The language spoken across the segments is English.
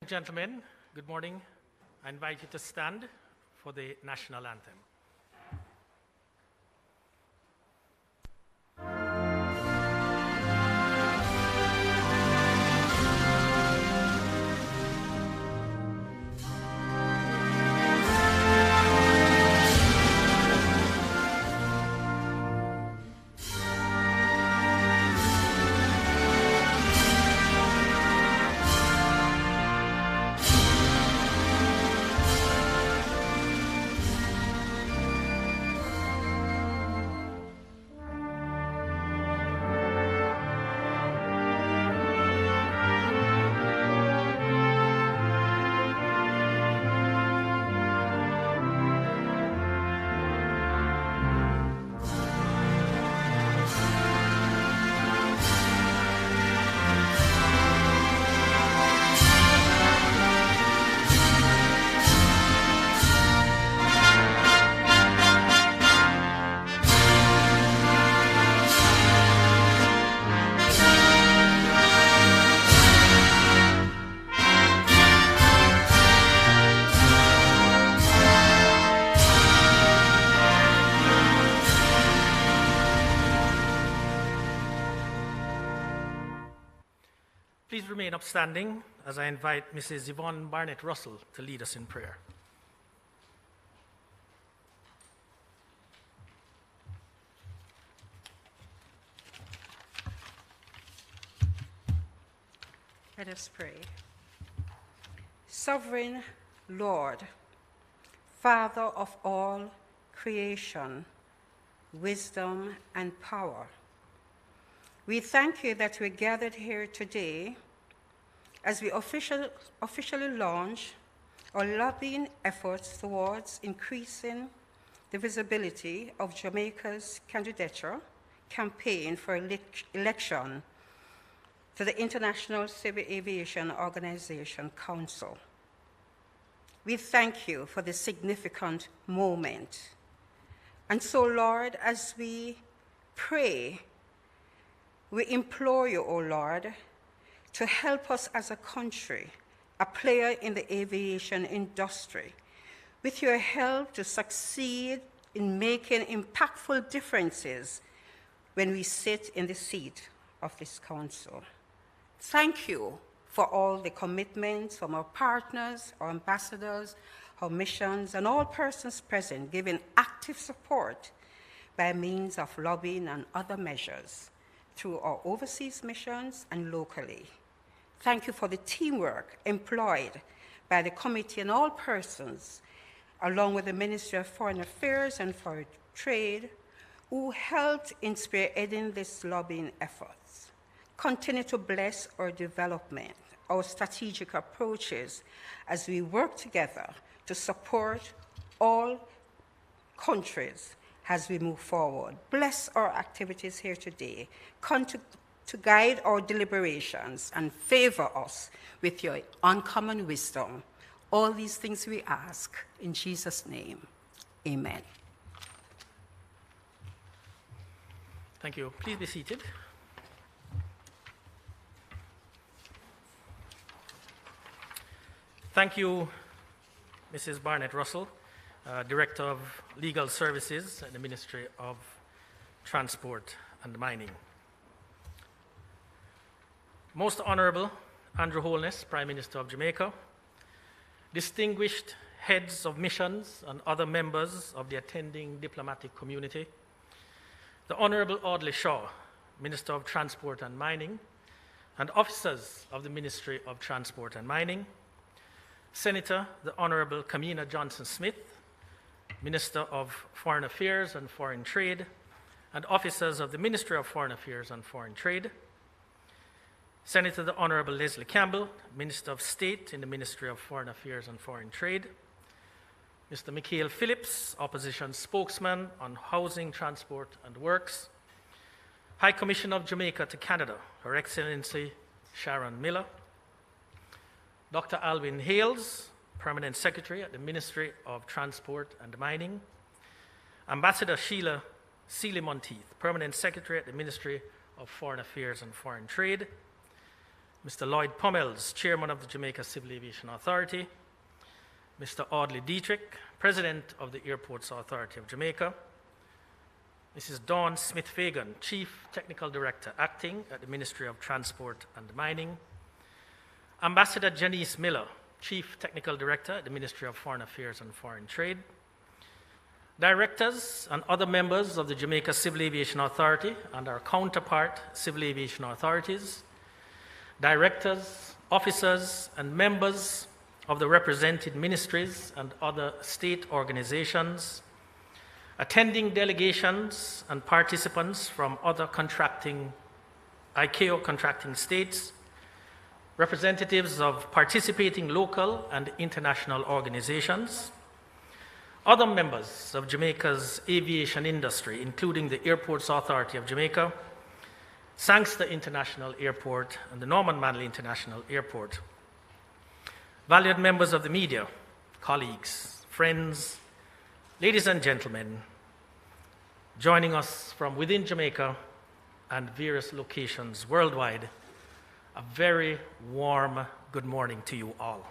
Gentlemen, good morning. I invite you to stand for the national anthem. Please remain upstanding as I invite Mrs. Yvonne Barnett Russell to lead us in prayer. Let us pray. Sovereign Lord, Father of all creation, wisdom, and power, we thank you that we're gathered here today as we officially launch our lobbying efforts towards increasing the visibility of Jamaica's candidature campaign for election to the International Civil Aviation Organization Council. We thank you for this significant moment. And so, Lord, as we pray, we implore you, O Lord, to help us as a country, a player in the aviation industry, with your help to succeed in making impactful differences when we sit in the seat of this council. Thank you for all the commitments from our partners, our ambassadors, our missions, and all persons present giving active support by means of lobbying and other measures through our overseas missions and locally. Thank you for the teamwork employed by the committee and all persons, along with the Ministry of Foreign Affairs and Foreign Trade, who helped in spearheading these lobbying efforts. Continue to bless our development, our strategic approaches as we work together to support all countries as we move forward. Bless our activities here today. Continue to guide our deliberations and favor us with your uncommon wisdom. All these things we ask in Jesus' name. Amen. Thank you. Please be seated. Thank you, Mrs. Barnett Russell, Director of Legal Services at the Ministry of Transport and Mining. Most Honorable Andrew Holness, Prime Minister of Jamaica, distinguished heads of missions and other members of the attending diplomatic community, the Honorable Audley Shaw, Minister of Transport and Mining, and officers of the Ministry of Transport and Mining, Senator the Honorable Kamina Johnson-Smith, Minister of Foreign Affairs and Foreign Trade, and officers of the Ministry of Foreign Affairs and Foreign Trade, Senator the Honorable Leslie Campbell, Minister of State in the Ministry of Foreign Affairs and Foreign Trade, Mr. Michael Phillips, Opposition Spokesman on Housing, Transport and Works, High Commissioner of Jamaica to Canada, Her Excellency Sharon Miller, Dr. Alwyn Hales, Permanent Secretary at the Ministry of Transport and Mining, Ambassador Sheila Seeley-Monteith, Permanent Secretary at the Ministry of Foreign Affairs and Foreign Trade, Mr. Lloyd Pommels, Chairman of the Jamaica Civil Aviation Authority, Mr. Audley, President of the Airports Authority of Jamaica, Mrs. Dawn Smith-Fagan, Chief Technical Director, Acting at the Ministry of Transport and Mining, Ambassador Janice Miller, Chief Technical Director at the Ministry of Foreign Affairs and Foreign Trade, directors and other members of the Jamaica Civil Aviation Authority and our counterpart civil aviation authorities, directors, officers, and members of the represented ministries and other state organizations, attending delegations and participants from other ICAO contracting states, representatives of participating local and international organizations, other members of Jamaica's aviation industry, including the Airports Authority of Jamaica, Sangster International Airport, and the Norman Manley International Airport, valued members of the media, colleagues, friends, ladies and gentlemen, joining us from within Jamaica and various locations worldwide, a very warm good morning to you all.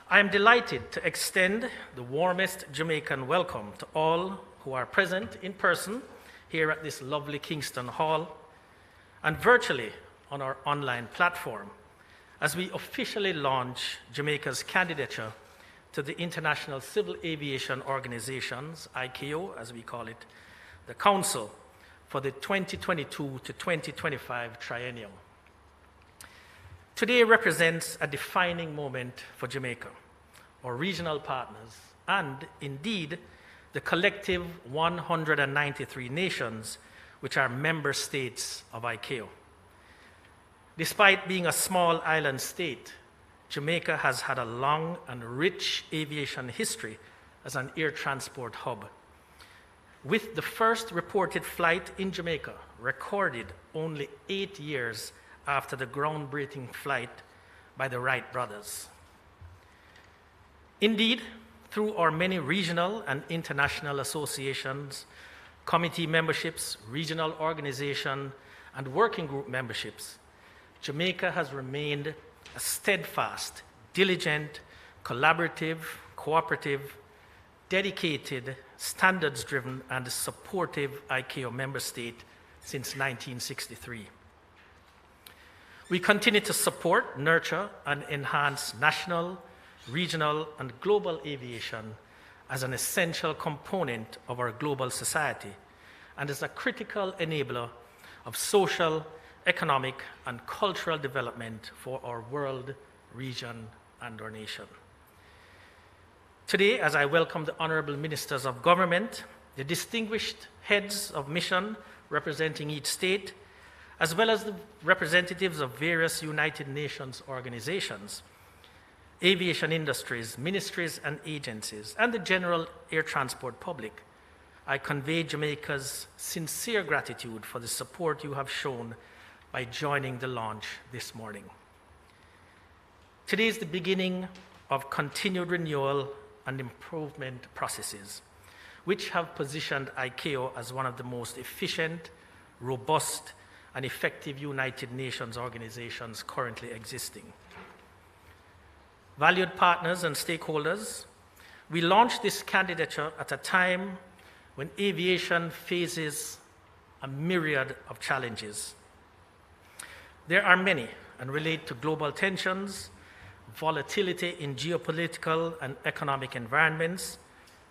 I am delighted to extend the warmest Jamaican welcome to all who are present in person here at this lovely Kingston Hall and virtually on our online platform as we officially launch Jamaica's candidature to the International Civil Aviation Organization's, ICAO as we call it, the Council for the 2022 to 2025 triennium. Today represents a defining moment for Jamaica, our regional partners, and indeed the collective 193 nations which are member states of ICAO. Despite being a small island state, Jamaica has had a long and rich aviation history as an air transport hub, with the first reported flight in Jamaica recorded only 8 years after the groundbreaking flight by the Wright brothers. Indeed, through our many regional and international associations, committee memberships, regional organization, and working group memberships, Jamaica has remained a steadfast, diligent, collaborative, cooperative, dedicated, standards-driven, and supportive ICAO member state since 1963. We continue to support, nurture, and enhance national, regional, and global aviation as an essential component of our global society and as a critical enabler of social, economic, and cultural development for our world, region, and our nation. Today, as I welcome the honorable ministers of government, the distinguished heads of mission representing each state, as well as the representatives of various United Nations organizations, aviation industries, ministries and agencies, and the general air transport public, I convey Jamaica's sincere gratitude for the support you have shown by joining the launch this morning. Today is the beginning of continued renewal and improvement processes, which have positioned ICAO as one of the most efficient, robust, and effective United Nations organizations currently existing. Valued partners and stakeholders, we launched this candidature at a time when aviation faces a myriad of challenges. There are many and relate to global tensions, volatility in geopolitical and economic environments,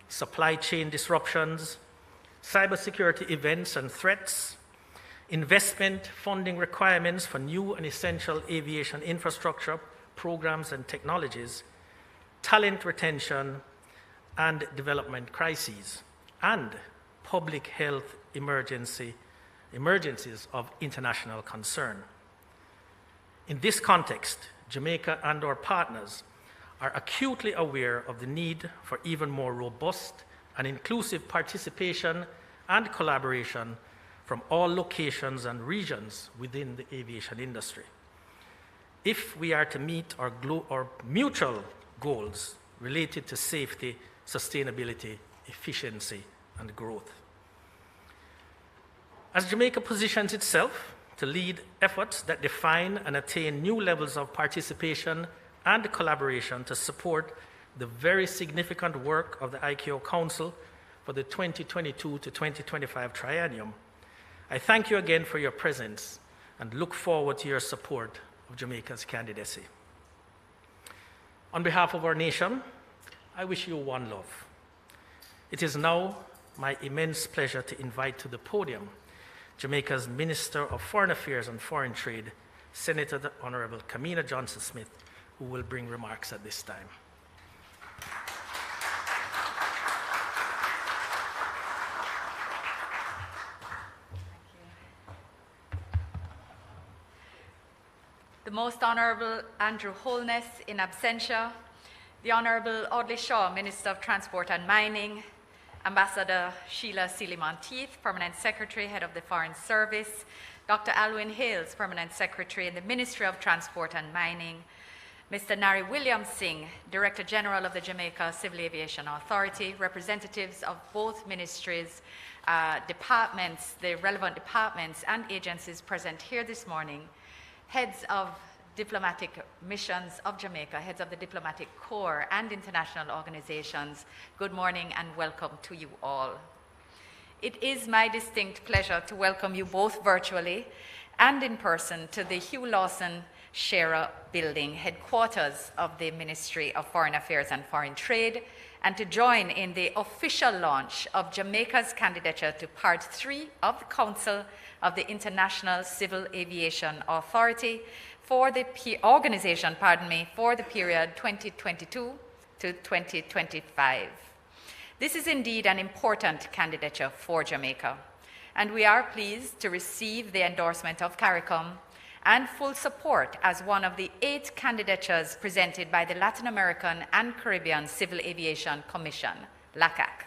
supply chain disruptions, cybersecurity events and threats, investment funding requirements for new and essential aviation infrastructure, programs and technologies, talent retention and development crises, and public health emergencies of international concern. In this context, Jamaica and our partners are acutely aware of the need for even more robust and inclusive participation and collaboration from all locations and regions within the aviation industry, if we are to meet our mutual goals related to safety, sustainability, efficiency, and growth. As Jamaica positions itself to lead efforts that define and attain new levels of participation and collaboration to support the very significant work of the ICAO Council for the 2022 to 2025 triennium. I thank you again for your presence and look forward to your support of Jamaica's candidacy. On behalf of our nation, I wish you one love. It is now my immense pleasure to invite to the podium Jamaica's Minister of Foreign Affairs and Foreign Trade, Senator the Honorable Kamina Johnson-Smith, who will bring remarks at this time. The Most Honourable Andrew Holness in absentia, the Honourable Audley Shaw, Minister of Transport and Mining, Ambassador Sheila Sealy-Monteith, Permanent Secretary, Head of the Foreign Service, Dr. Alwyn Hales, Permanent Secretary in the Ministry of Transport and Mining, Mr. Nari William Singh, Director General of the Jamaica Civil Aviation Authority, representatives of both ministries, departments, the relevant departments and agencies present here this morning, heads of diplomatic missions of Jamaica, heads of the diplomatic corps and international organizations, good morning and welcome to you all. It is my distinct pleasure to welcome you both virtually and in person to the Hugh Lawson Shearer Building, headquarters of the Ministry of Foreign Affairs and Foreign Trade, and to join in the official launch of Jamaica's candidature to Part 3 of the Council of the International Civil Aviation Authority for the organization, for the period 2022 to 2025. This is indeed an important candidature for Jamaica, and we are pleased to receive the endorsement of CARICOM and full support as one of the 8 candidatures presented by the Latin American and Caribbean Civil Aviation Commission, LACAC.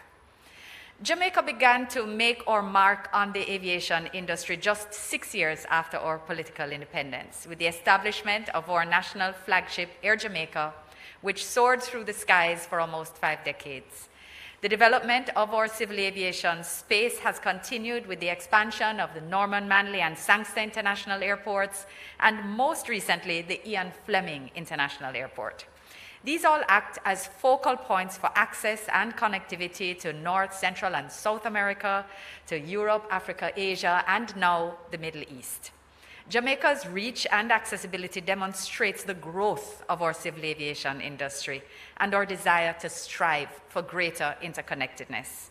Jamaica began to make our mark on the aviation industry just 6 years after our political independence, with the establishment of our national flagship, Air Jamaica, which soared through the skies for almost 5 decades. The development of our civil aviation space has continued with the expansion of the Norman Manley and Sangster International Airports, and most recently, the Ian Fleming International Airport. These all act as focal points for access and connectivity to North, Central, and South America, to Europe, Africa, Asia, and now the Middle East. Jamaica's reach and accessibility demonstrates the growth of our civil aviation industry and our desire to strive for greater interconnectedness.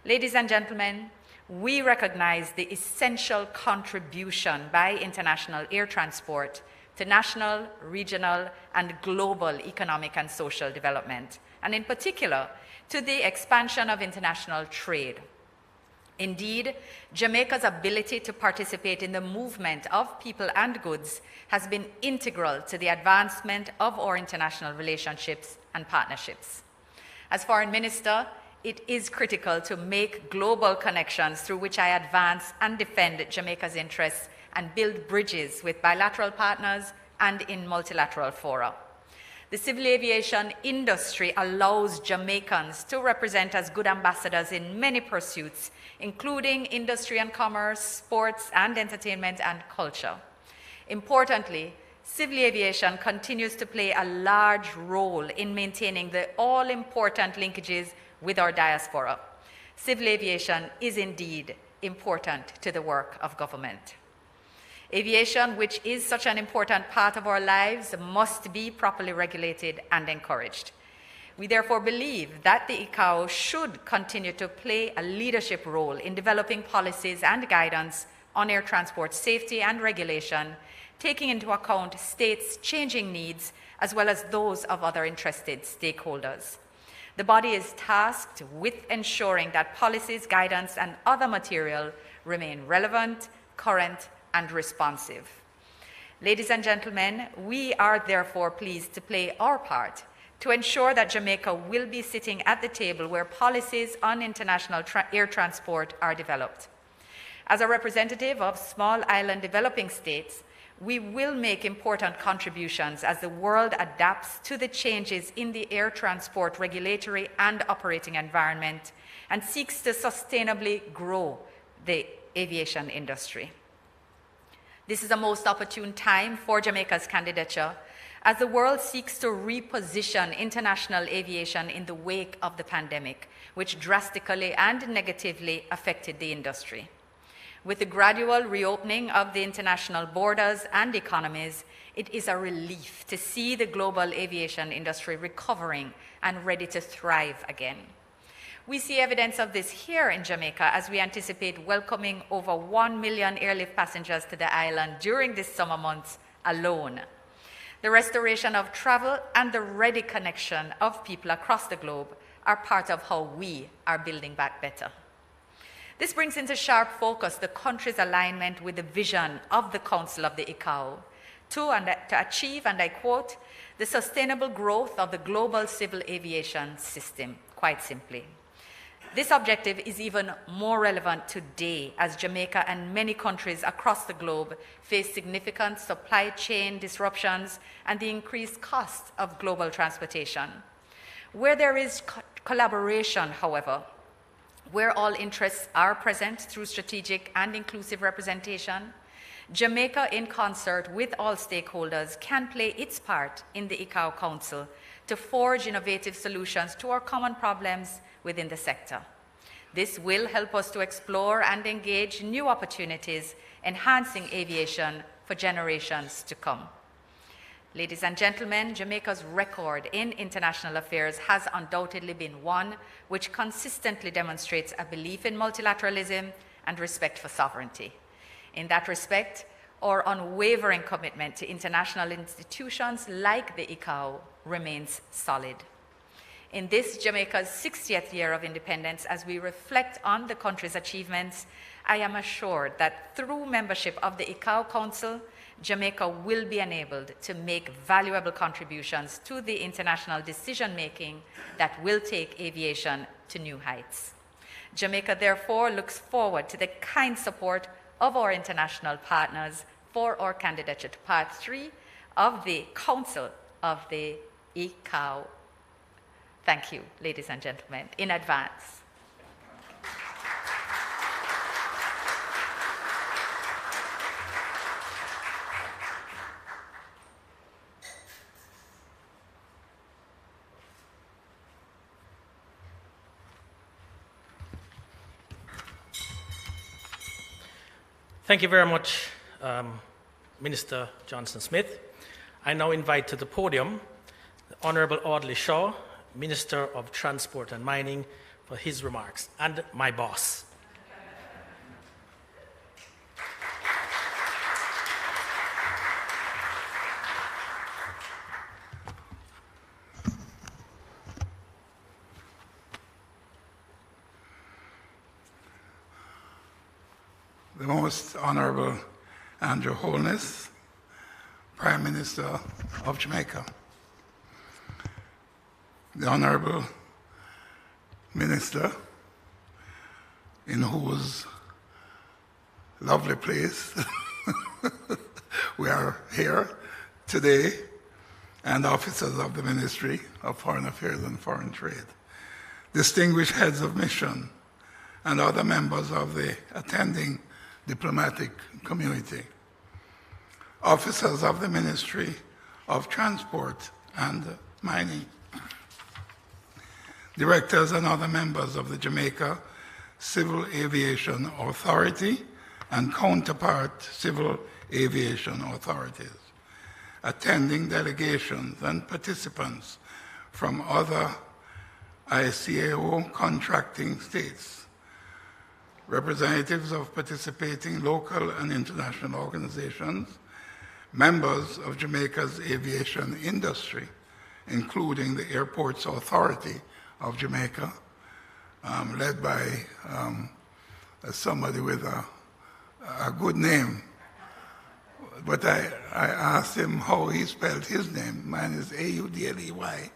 Ladies and gentlemen, we recognize the essential contribution by international air transport to national, regional, and global economic and social development, and in particular, to the expansion of international trade. Indeed, Jamaica's ability to participate in the movement of people and goods has been integral to the advancement of our international relationships and partnerships. As Foreign Minister, it is critical to make global connections through which I advance and defend Jamaica's interests and build bridges with bilateral partners and in multilateral fora. The civil aviation industry allows Jamaicans to represent as good ambassadors in many pursuits, including industry and commerce, sports and entertainment, and culture. Importantly, civil aviation continues to play a large role in maintaining the all-important linkages with our diaspora. Civil aviation is indeed important to the work of government. Aviation, which is such an important part of our lives, must be properly regulated and encouraged. We therefore believe that the ICAO should continue to play a leadership role in developing policies and guidance on air transport safety and regulation, taking into account states' changing needs as well as those of other interested stakeholders. The body is tasked with ensuring that policies, guidance, and other material remain relevant, current, and responsive. Ladies and gentlemen, we are therefore pleased to play our part to ensure that Jamaica will be sitting at the table where policies on international air transport are developed. As a representative of small island developing states, we will make important contributions as the world adapts to the changes in the air transport regulatory and operating environment and seeks to sustainably grow the aviation industry. This is a most opportune time for Jamaica's candidature as the world seeks to reposition international aviation in the wake of the pandemic, which drastically and negatively affected the industry. With the gradual reopening of the international borders and economies, it is a relief to see the global aviation industry recovering and ready to thrive again. We see evidence of this here in Jamaica as we anticipate welcoming over 1 million airlift passengers to the island during this summer months alone. The restoration of travel and the ready connection of people across the globe are part of how we are building back better. This brings into sharp focus the country's alignment with the vision of the Council of the ICAO to achieve, and I quote, the sustainable growth of the global civil aviation system, quite simply. This objective is even more relevant today as Jamaica and many countries across the globe face significant supply chain disruptions and the increased cost of global transportation. Where there is collaboration, however, where all interests are present through strategic and inclusive representation, Jamaica, in concert with all stakeholders, can play its part in the ICAO Council to forge innovative solutions to our common problems within the sector. This will help us to explore and engage new opportunities, enhancing aviation for generations to come. Ladies and gentlemen, Jamaica's record in international affairs has undoubtedly been one which consistently demonstrates a belief in multilateralism and respect for sovereignty. In that respect, our unwavering commitment to international institutions like the ICAO remains solid. In this Jamaica's 60th year of independence, as we reflect on the country's achievements, I am assured that through membership of the ICAO Council, Jamaica will be enabled to make valuable contributions to the international decision-making that will take aviation to new heights. Jamaica, therefore, looks forward to the kind support of our international partners for our candidature to Part 3 of the Council of the ICAO. Thank you, ladies and gentlemen, in advance. Thank you very much, Minister Johnson-Smith. I now invite to the podium the Honorable Audley Shaw, Minister of Transport and Mining, for his remarks, and my boss. The Most Honorable Andrew Holness, Prime Minister of Jamaica. The Honorable Minister, in whose lovely place we are here today, and officers of the Ministry of Foreign Affairs and Foreign Trade, distinguished heads of mission, and other members of the attending diplomatic community, officers of the Ministry of Transport and Mining, directors and other members of the Jamaica Civil Aviation Authority and counterpart civil aviation authorities, attending delegations and participants from other ICAO contracting states, representatives of participating local and international organizations, members of Jamaica's aviation industry, including the Airports Authority of Jamaica, led by somebody with a good name. But I asked him how he spelled his name. Mine is A-U-D-L-E-Y.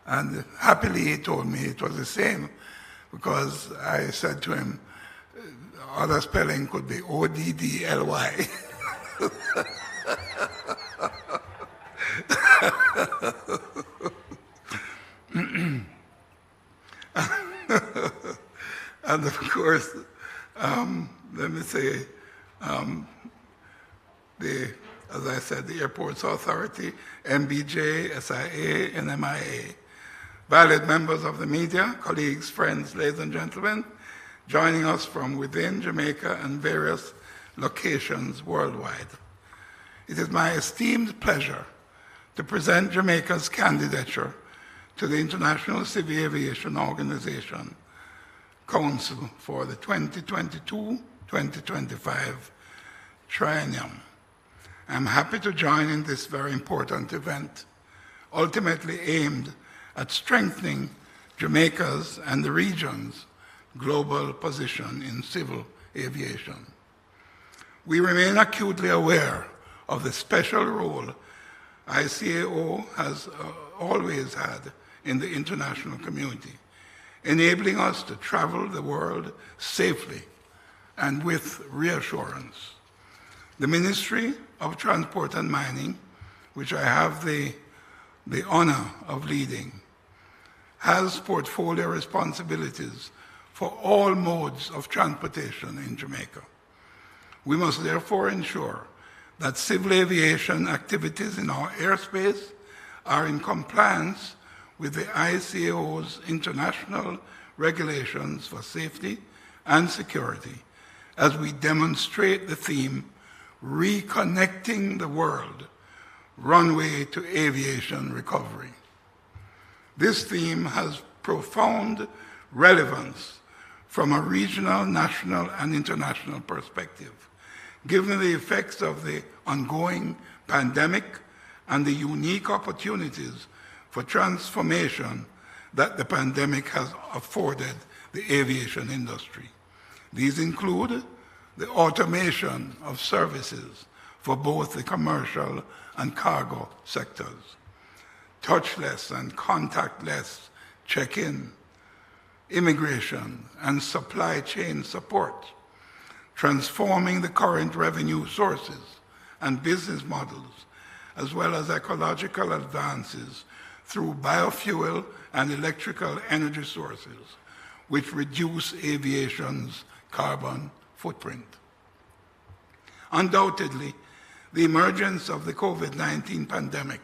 And happily he told me it was the same, because I said to him, other spelling could be O-D-D-L-Y. And of course, let me say, as I said, the Airports Authority, MBJ, SIA, and MIA. Valued members of the media, colleagues, friends, ladies and gentlemen, joining us from within Jamaica and various locations worldwide. It is my esteemed pleasure to present Jamaica's candidature to the International Civil Aviation Organization Council for the 2022-2025 triennium. I'm happy to join in this very important event, ultimately aimed at strengthening Jamaica's and the region's global position in civil aviation. We remain acutely aware of the special role ICAO has always had in the international community, enabling us to travel the world safely and with reassurance. The Ministry of Transport and Mining, which I have the honor of leading, has portfolio responsibilities for all modes of transportation in Jamaica. We must therefore ensure that civil aviation activities in our airspace are in compliance with the ICAO's international regulations for safety and security as we demonstrate the theme, Reconnecting the World, Runway to Aviation Recovery. This theme has profound relevance from a regional, national, and international perspective, given the effects of the ongoing pandemic and the unique opportunities for transformation that the pandemic has afforded the aviation industry. These include the automation of services for both the commercial and cargo sectors, touchless and contactless check-in, immigration and supply chain support, transforming the current revenue sources and business models, as well as ecological advances through biofuel and electrical energy sources, which reduce aviation's carbon footprint. Undoubtedly, the emergence of the COVID-19 pandemic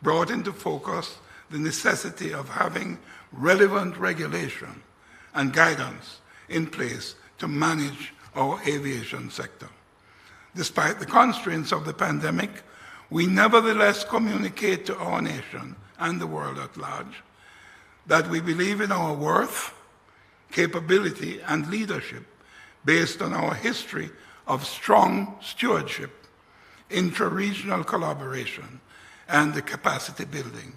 brought into focus the necessity of having relevant regulation and guidance in place to manage our aviation sector. Despite the constraints of the pandemic, we nevertheless communicate to our nation and the world at large that we believe in our worth, capability, and leadership based on our history of strong stewardship, intra-regional collaboration, and the capacity building,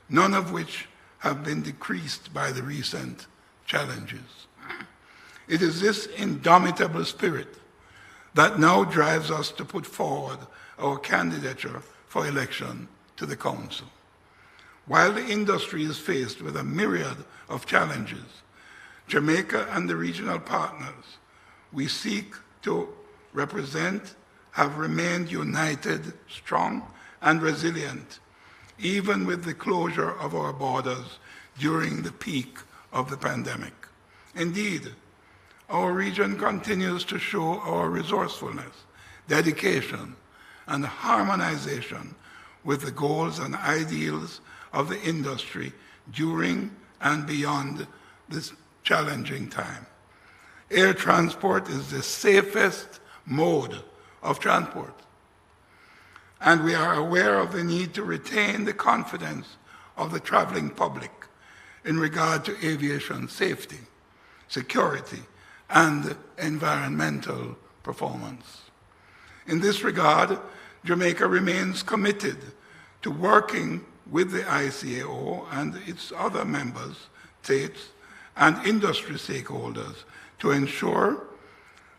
none of which have been decreased by the recent challenges. It is this indomitable spirit that now drives us to put forward our candidature for election to the Council. While the industry is faced with a myriad of challenges, Jamaica and the regional partners we seek to represent have remained united, strong, and resilient, even with the closure of our borders during the peak of the pandemic. Indeed, our region continues to show our resourcefulness, dedication, and harmonization with the goals and ideals of the industry during and beyond this challenging time. Air transport is the safest mode of transport, and we are aware of the need to retain the confidence of the traveling public in regard to aviation safety, security, and environmental performance. In this regard, Jamaica remains committed to working with the ICAO and its other members, states, and industry stakeholders to ensure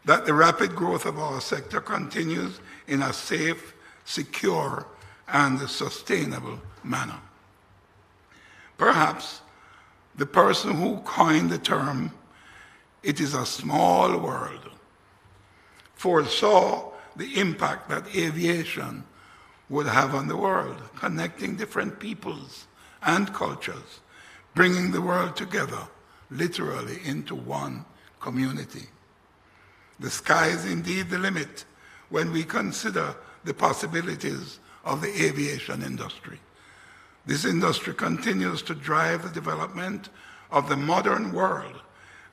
that the rapid growth of our sector continues in a safe, secure, and sustainable manner. Perhaps the person who coined the term, "It is a small world," foresaw the impact that aviation would have on the world, connecting different peoples and cultures, bringing the world together, literally into one community. The sky is indeed the limit when we consider the possibilities of the aviation industry. This industry continues to drive the development of the modern world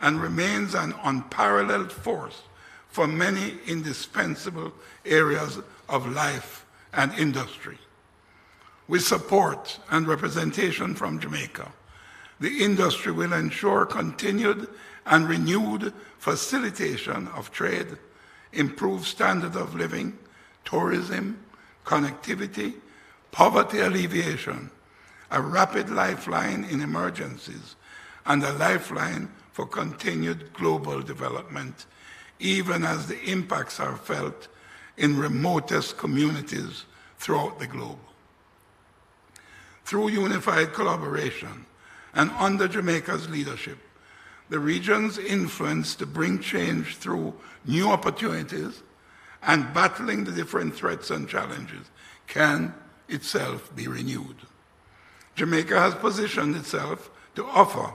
and remains an unparalleled force for many indispensable areas of life and industry. With support and representation from Jamaica, the industry will ensure continued and renewed facilitation of trade, improved standard of living, tourism, connectivity, poverty alleviation, a rapid lifeline in emergencies, and a lifeline for continued global development, even as the impacts are felt in remotest communities throughout the globe. Through unified collaboration and under Jamaica's leadership, the region's influence to bring change through new opportunities and battling the different threats and challenges can itself be renewed. Jamaica has positioned itself to offer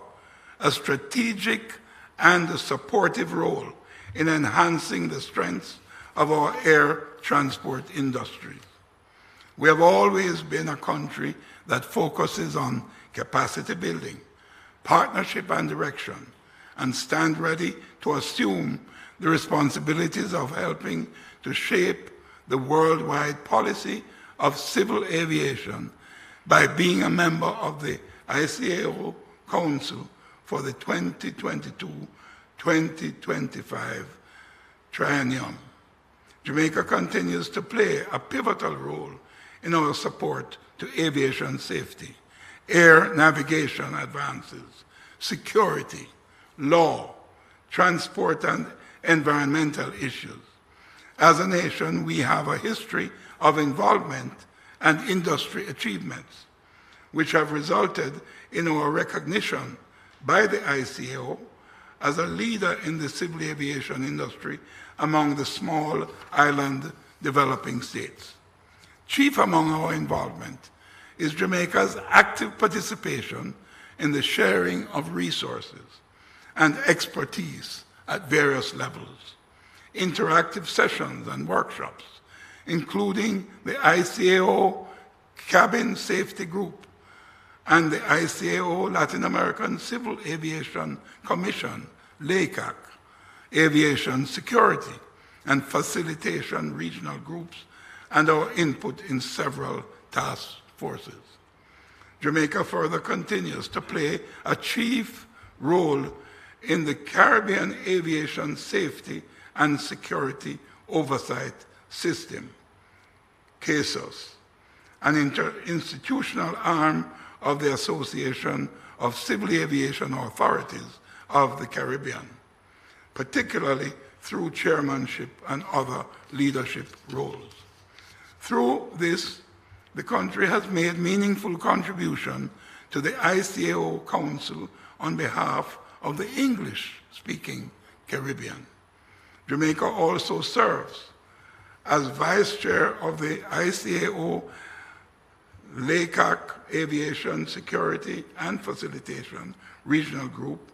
a strategic and a supportive role in enhancing the strengths of our air transport industries. We have always been a country that focuses on capacity building, partnership and direction, and stand ready to assume the responsibilities of helping to shape the worldwide policy of civil aviation by being a member of the ICAO Council for the 2022-2025 treiennium. Jamaica continues to play a pivotal role in our support to aviation safety, air navigation advances, security, law, transport, and environmental issues. As a nation, we have a history of involvement and industry achievements, which have resulted in our recognition by the ICAO as a leader in the civil aviation industry among the small island developing states. Chief among our involvement is Jamaica's active participation in the sharing of resources and expertise at various levels, interactive sessions and workshops, including the ICAO Cabin Safety Group and the ICAO Latin American Civil Aviation Commission, LACAC, aviation security and facilitation regional groups, and our input in several task forces. Jamaica further continues to play a chief role in the Caribbean Aviation Safety and Security Oversight System, CASOS, an interinstitutional arm of the Association of Civil Aviation Authorities of the Caribbean, particularly through chairmanship and other leadership roles. Through this, the country has made meaningful contribution to the ICAO Council on behalf of the English-speaking Caribbean. Jamaica also serves as vice chair of the ICAO LACAC Aviation Security and Facilitation Regional Group,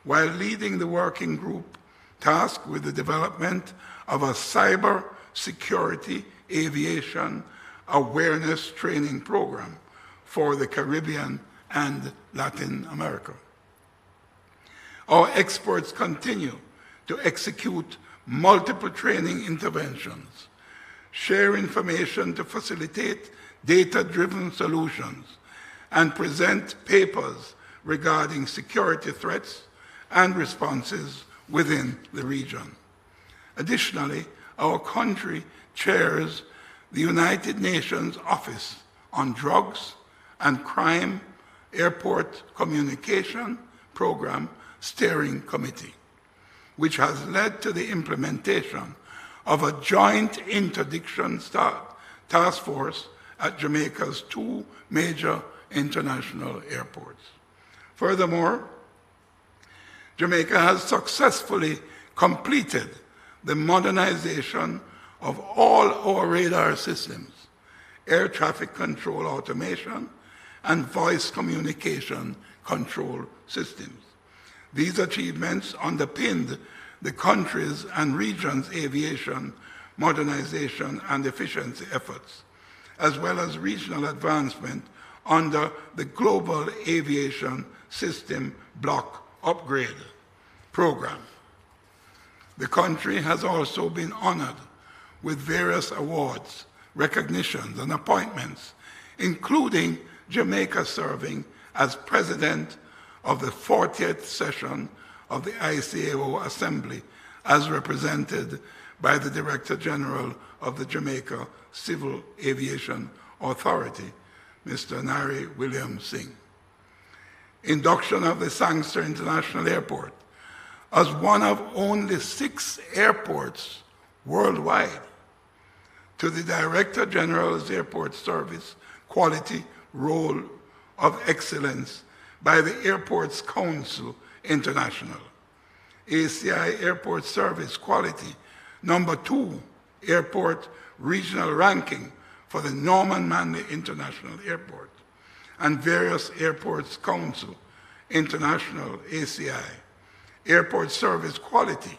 while leading the working group tasked with the development of a cyber security aviation awareness training program for the Caribbean and Latin America. Our experts continue to execute multiple training interventions, share information to facilitate data-driven solutions, and present papers regarding security threats and responses within the region. Additionally, our country chairs the United Nations Office on Drugs and Crime Airport Communication Program Steering Committee, which has led to the implementation of a joint interdiction task force at Jamaica's two major international airports. Furthermore, Jamaica has successfully completed the modernization of all our radar systems, air traffic control automation, and voice communication control systems. These achievements underpinned the country's and region's aviation modernization, and efficiency efforts, as well as regional advancement under the Global Aviation System Block Upgrade Program. The country has also been honored with various awards, recognitions, and appointments, including Jamaica serving as president of the 40th session of the ICAO Assembly, as represented by the Director General of the Jamaica Civil Aviation Authority, Mr. Nari William Singh. Induction of the Sangster International Airport as one of only 6 airports worldwide to the Director General's Airport Service Quality Role of Excellence by the Airports Council International. ACI Airport Service Quality #2 Airport Regional Ranking for the Norman Manley International Airport, and various Airports Council International ACI Airport Service Quality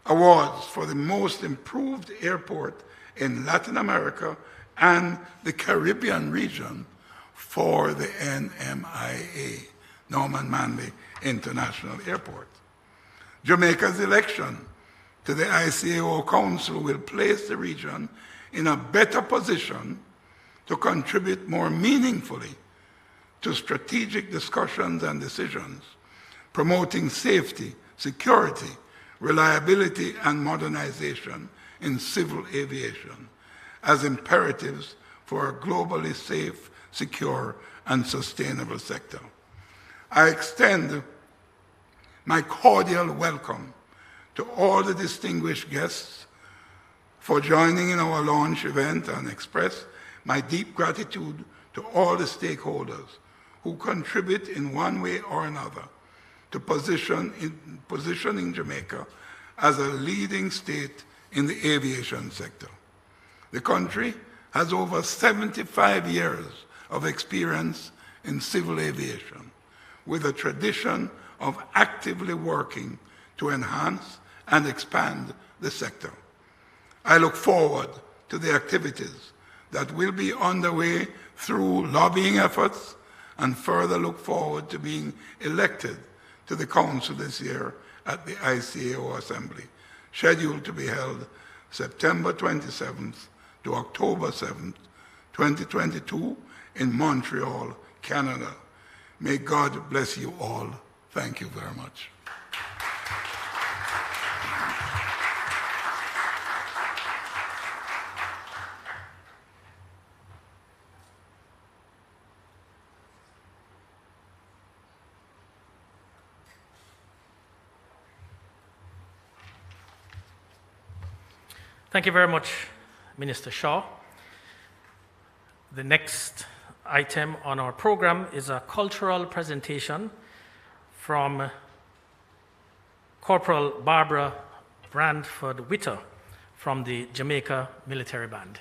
Awards for the most improved airport in Latin America and the Caribbean region for the NMIA, Norman Manley International Airport. Jamaica's election to the ICAO Council will place the region in a better position to contribute more meaningfully to strategic discussions and decisions, promoting safety, security, reliability, and modernization in civil aviation as imperatives for a globally safe, secure, and sustainable sector. I extend my cordial welcome to all the distinguished guests for joining in our launch event and express my deep gratitude to all the stakeholders who contribute in one way or another to positioning Jamaica as a leading state in the aviation sector. The country has over 75 years of experience in civil aviation, with a tradition of actively working to enhance and expand the sector. I look forward to the activities that will be underway through lobbying efforts, and further look forward to being elected to the Council this year at the ICAO Assembly, scheduled to be held September 27th to October 7th, 2022 in Montreal, Canada. May God bless you all. Thank you very much. Thank you very much, Minister Shaw. The next item on our program is a cultural presentation from Corporal Barbara Brandford Witter from the Jamaica Military Band.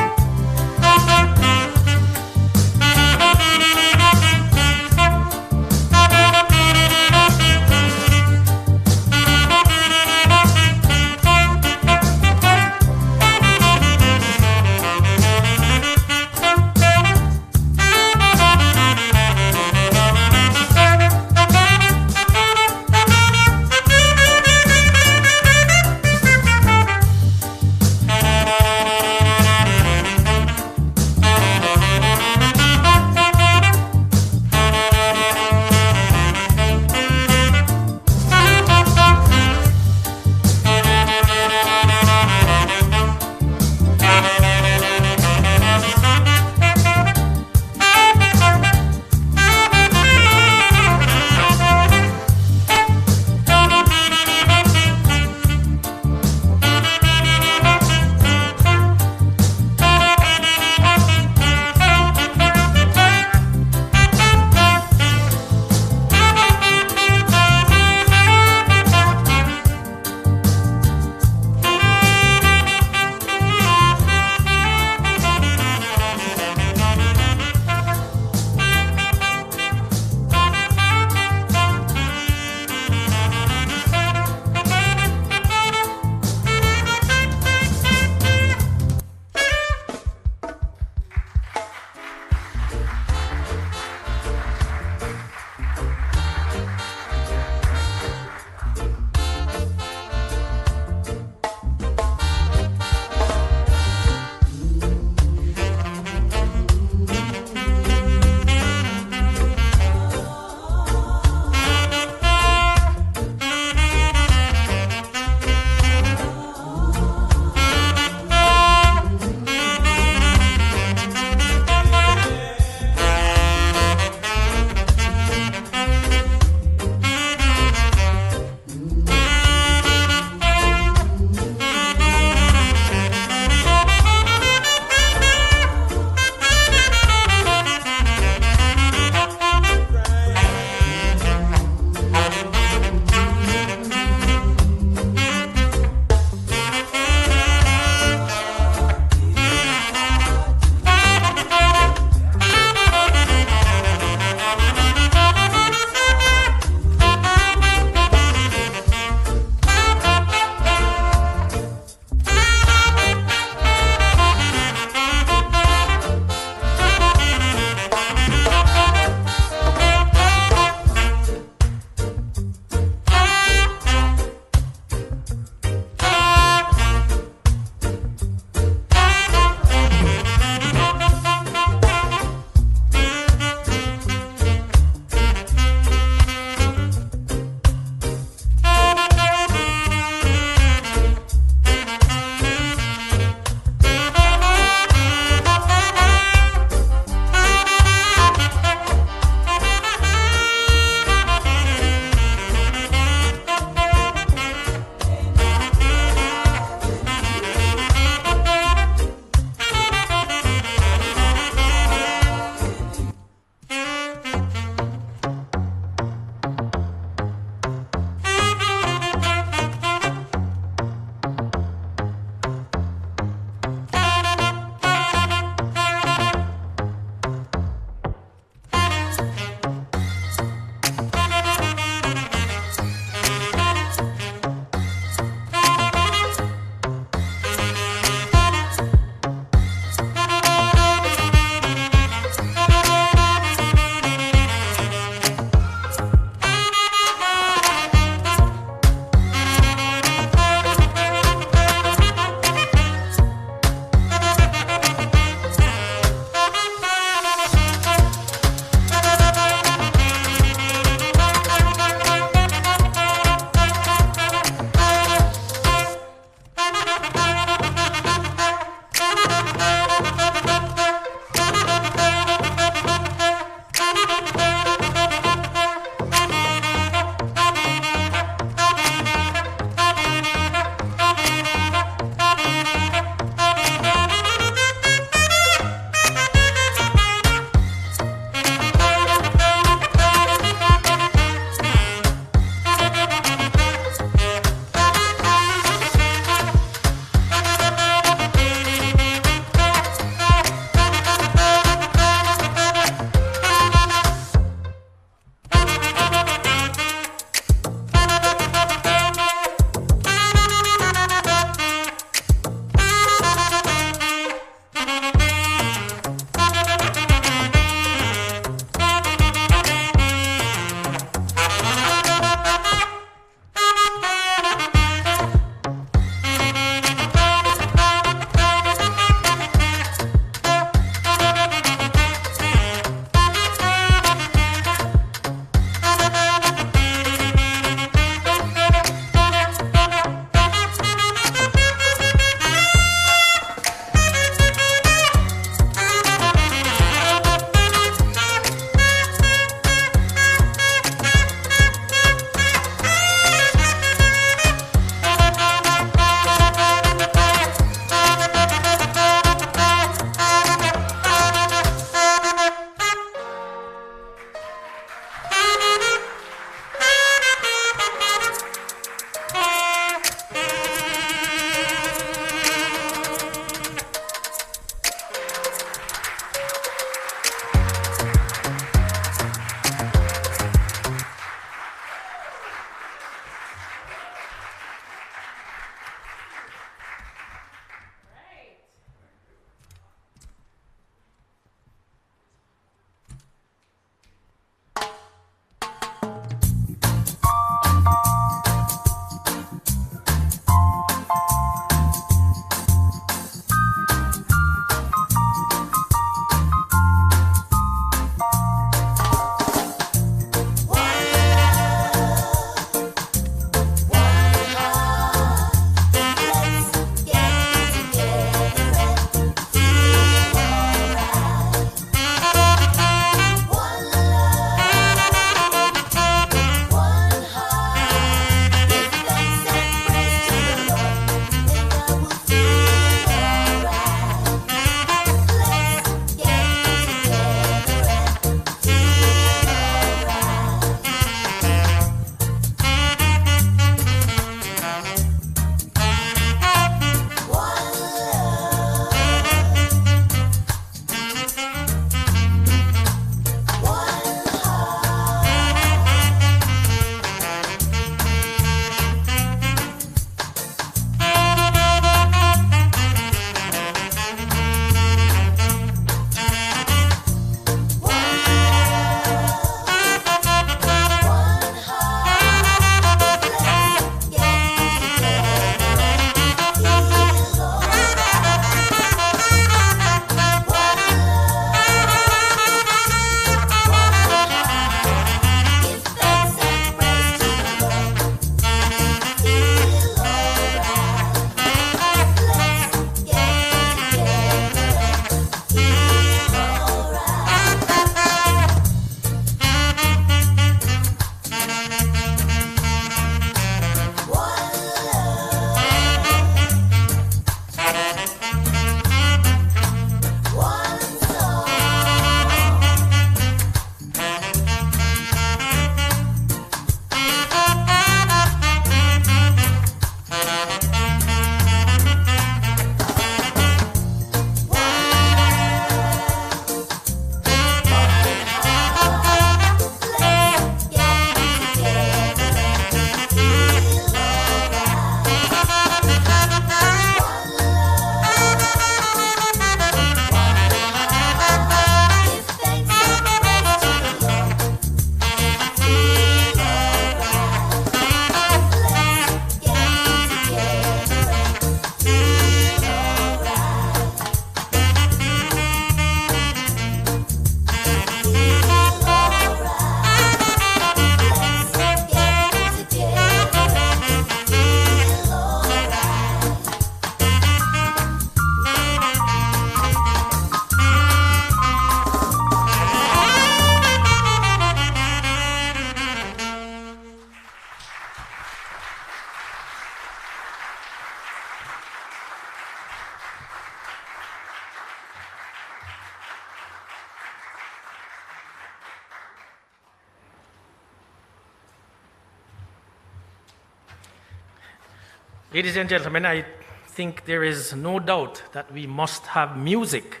Ladies and gentlemen, I think there is no doubt that we must have music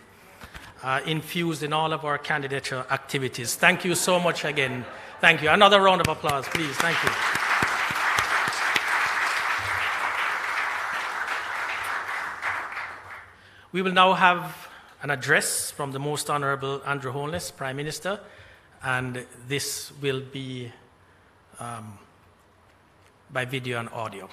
infused in all of our candidature activities. Thank you so much again. Thank you. Another round of applause, please. Thank you. We will now have an address from the Most Honorable Andrew Holness, Prime Minister, and this will be by video and audio.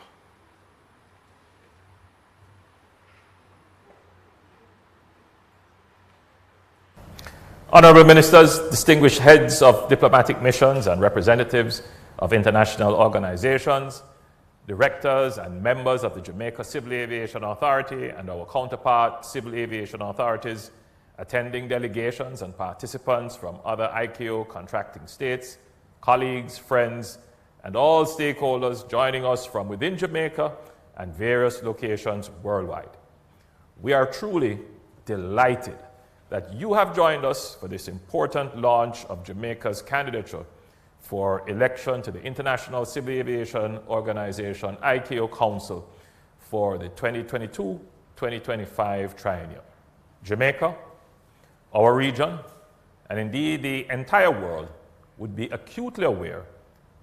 Honourable Ministers, distinguished heads of diplomatic missions and representatives of international organizations, directors and members of the Jamaica Civil Aviation Authority and our counterpart civil aviation authorities, attending delegations and participants from other ICAO contracting states, colleagues, friends, and all stakeholders joining us from within Jamaica and various locations worldwide. We are truly delighted that you have joined us for this important launch of Jamaica's candidature for election to the International Civil Aviation Organization ICAO Council for the 2022-2025 triennium. Jamaica, our region, and indeed the entire world would be acutely aware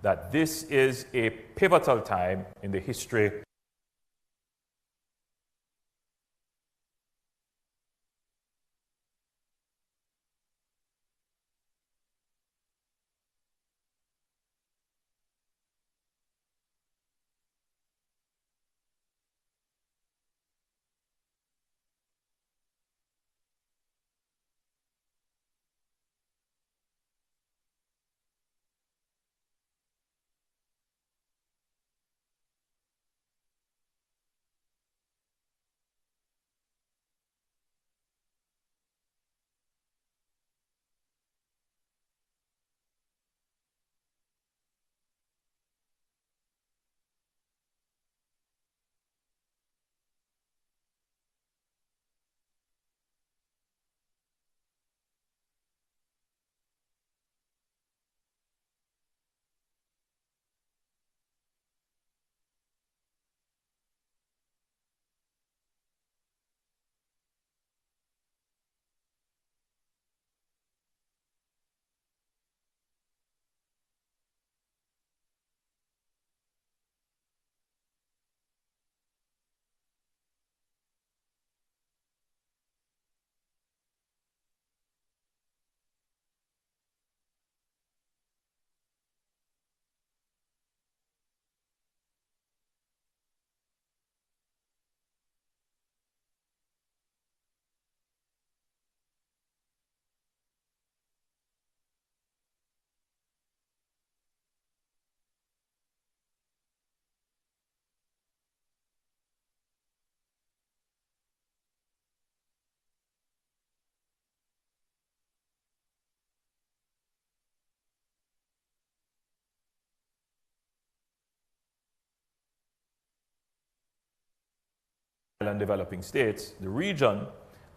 that this is a pivotal time in the history and developing states, the region,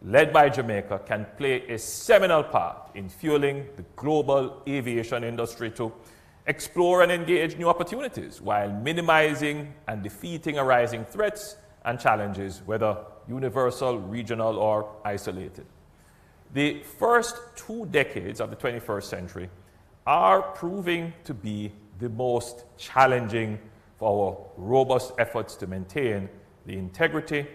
led by Jamaica, can play a seminal part in fueling the global aviation industry to explore and engage new opportunities while minimizing and defeating arising threats and challenges, whether universal, regional, or isolated. The first 2 decades of the 21st century are proving to be the most challenging for our robust efforts to maintain the integrity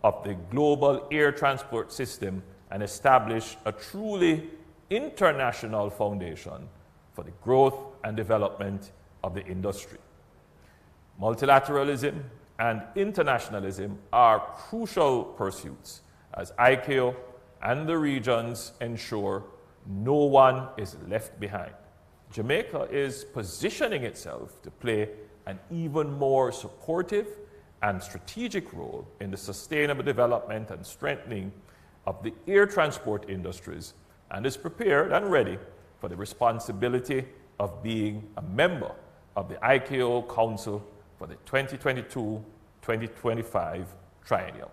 of the global air transport system and establish a truly international foundation for the growth and development of the industry. Multilateralism and internationalism are crucial pursuits as ICAO and the regions ensure no one is left behind. Jamaica is positioning itself to play an even more supportive and strategic role in the sustainable development and strengthening of the air transport industries and is prepared and ready for the responsibility of being a member of the ICAO Council for the 2022-2025 triennium.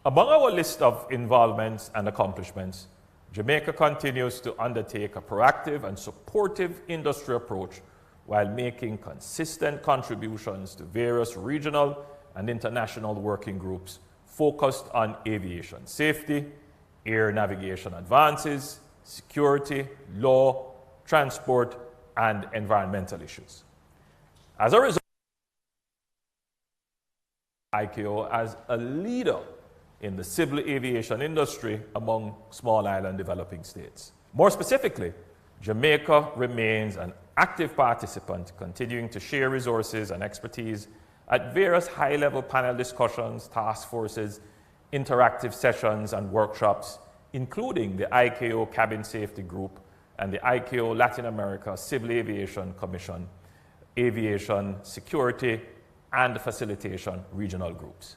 Among our list of involvements and accomplishments, Jamaica continues to undertake a proactive and supportive industry approach while making consistent contributions to various regional and international working groups focused on aviation safety, air navigation advances, security, law, transport, and environmental issues. As a result, ICAO as a leader in the civil aviation industry among small island developing states. More specifically, Jamaica remains an active participant, continuing to share resources and expertise at various high-level panel discussions, task forces, interactive sessions, and workshops, including the ICAO Cabin Safety Group and the ICAO Latin America Civil Aviation Commission, Aviation Security and Facilitation Regional Groups.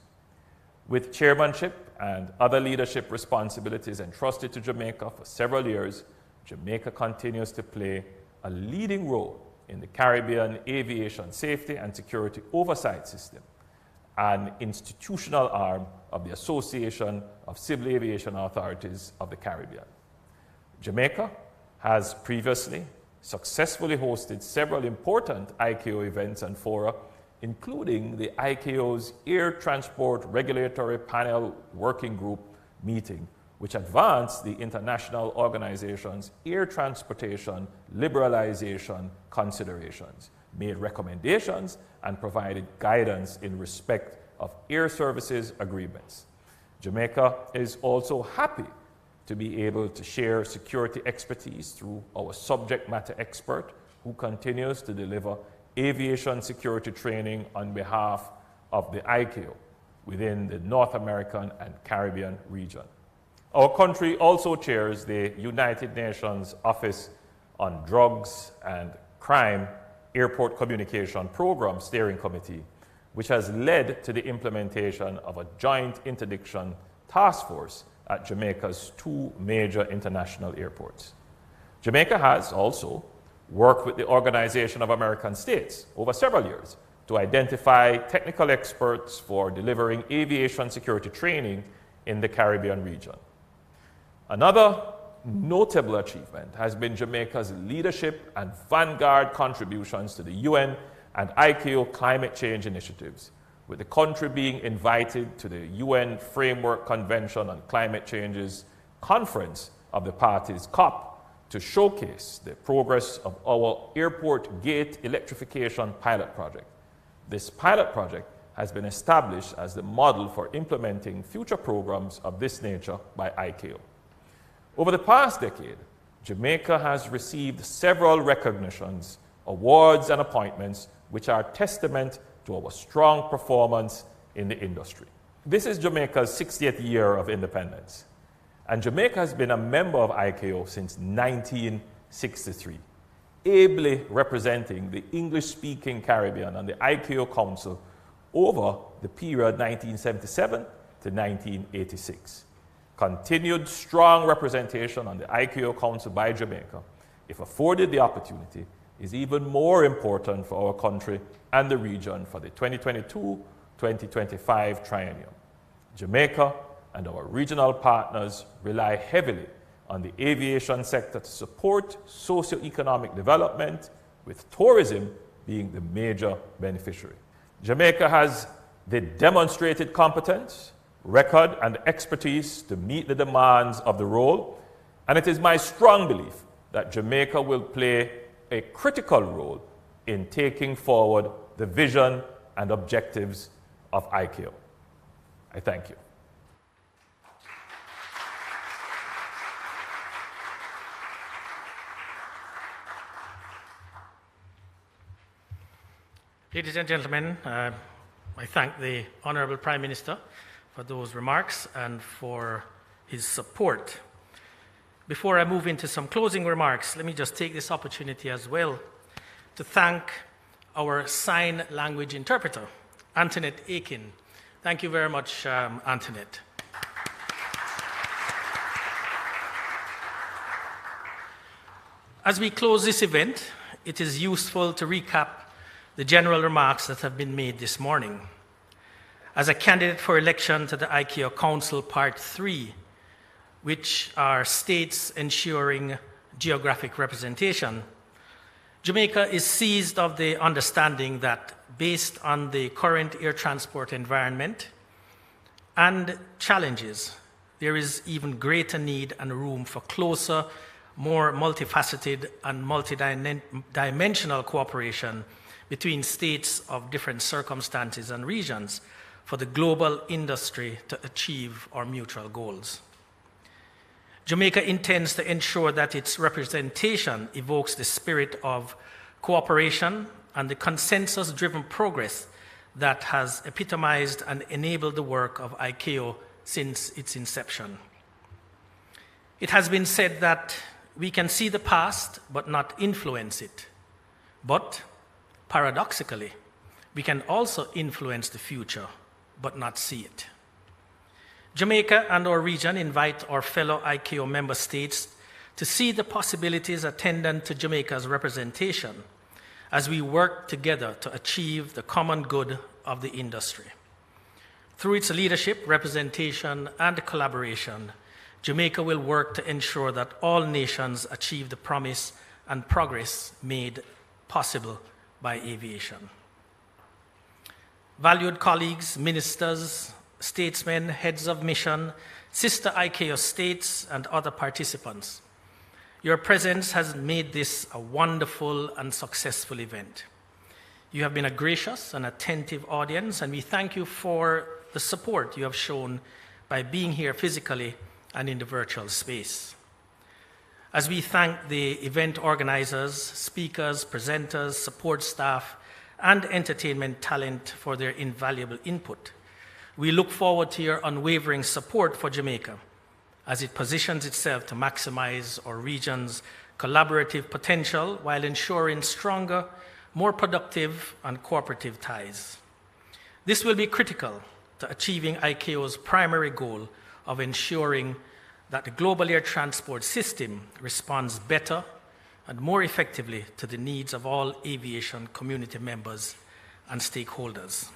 With chairmanship and other leadership responsibilities entrusted to Jamaica for several years, Jamaica continues to play a leading role in the Caribbean Aviation Safety and Security Oversight System, an institutional arm of the Association of Civil Aviation Authorities of the Caribbean. Jamaica has previously successfully hosted several important ICAO events and fora, including the ICAO's Air Transport Regulatory Panel Working Group meeting, which advanced the international organization's air transportation liberalization considerations, made recommendations, and provided guidance in respect of air services agreements. Jamaica is also happy to be able to share security expertise through our subject matter expert, who continues to deliver aviation security training on behalf of the ICAO within the North American and Caribbean region. Our country also chairs the United Nations Office on Drugs and Crime Airport Communication Program Steering Committee, which has led to the implementation of a joint interdiction task force at Jamaica's 2 major international airports. Jamaica has also worked with the Organization of American States over several years to identify technical experts for delivering aviation security training in the Caribbean region. Another notable achievement has been Jamaica's leadership and vanguard contributions to the UN and ICAO climate change initiatives, with the country being invited to the UN Framework Convention on Climate Change's Conference of the Parties COP to showcase the progress of our airport gate electrification pilot project. This pilot project has been established as the model for implementing future programs of this nature by ICAO. Over the past decade, Jamaica has received several recognitions, awards, and appointments which are testament to our strong performance in the industry. This is Jamaica's 60th year of independence, and Jamaica has been a member of ICAO since 1963, ably representing the English-speaking Caribbean on the ICAO Council over the period 1977 to 1986. Continued strong representation on the ICAO Council by Jamaica, if afforded the opportunity, is even more important for our country and the region for the 2022-2025 triennium. Jamaica and our regional partners rely heavily on the aviation sector to support socio-economic development, with tourism being the major beneficiary. Jamaica has the demonstrated competence, record, and expertise to meet the demands of the role, and it is my strong belief that Jamaica will play a critical role in taking forward the vision and objectives of ICAO. I thank you. Ladies and gentlemen, I thank the Honourable Prime Minister for those remarks and for his support. Before I move into some closing remarks, let me just take this opportunity as well to thank our sign language interpreter, Antoinette Aiken. Thank you very much, Antoinette. As we close this event, it is useful to recap the general remarks that have been made this morning. As a candidate for election to the ICAO Council Part 3, which are states ensuring geographic representation, Jamaica is seized of the understanding that based on the current air transport environment and challenges, there is even greater need and room for closer, more multifaceted and multidimensional cooperation between states of different circumstances and regions for the global industry to achieve our mutual goals. Jamaica intends to ensure that its representation evokes the spirit of cooperation and the consensus-driven progress that has epitomized and enabled the work of ICAO since its inception. It has been said that we can see the past but not influence it. But paradoxically, we can also influence the future but not see it. Jamaica and our region invite our fellow ICAO member states to see the possibilities attendant to Jamaica's representation as we work together to achieve the common good of the industry. Through its leadership, representation, and collaboration, Jamaica will work to ensure that all nations achieve the promise and progress made possible by aviation. Valued colleagues, ministers, statesmen, heads of mission, sister ICAO states, and other participants, your presence has made this a wonderful and successful event. You have been a gracious and attentive audience, and we thank you for the support you have shown by being here physically and in the virtual space. As we thank the event organizers, speakers, presenters, support staff, and entertainment talent for their invaluable input, we look forward to your unwavering support for Jamaica as it positions itself to maximize our region's collaborative potential while ensuring stronger, more productive, and cooperative ties. This will be critical to achieving ICAO's primary goal of ensuring that the global air transport system responds better and more effectively to the needs of all aviation community members and stakeholders.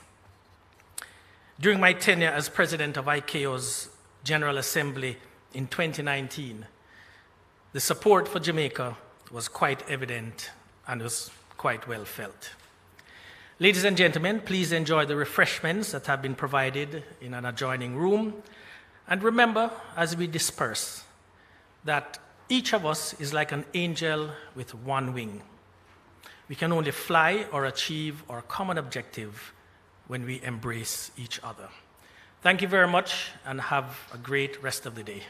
During my tenure as president of ICAO's General Assembly in 2019, the support for Jamaica was quite evident and was quite well felt. Ladies and gentlemen, please enjoy the refreshments that have been provided in an adjoining room. And remember, as we disperse, that each of us is like an angel with one wing. We can only fly or achieve our common objective when we embrace each other. Thank you very much, and have a great rest of the day.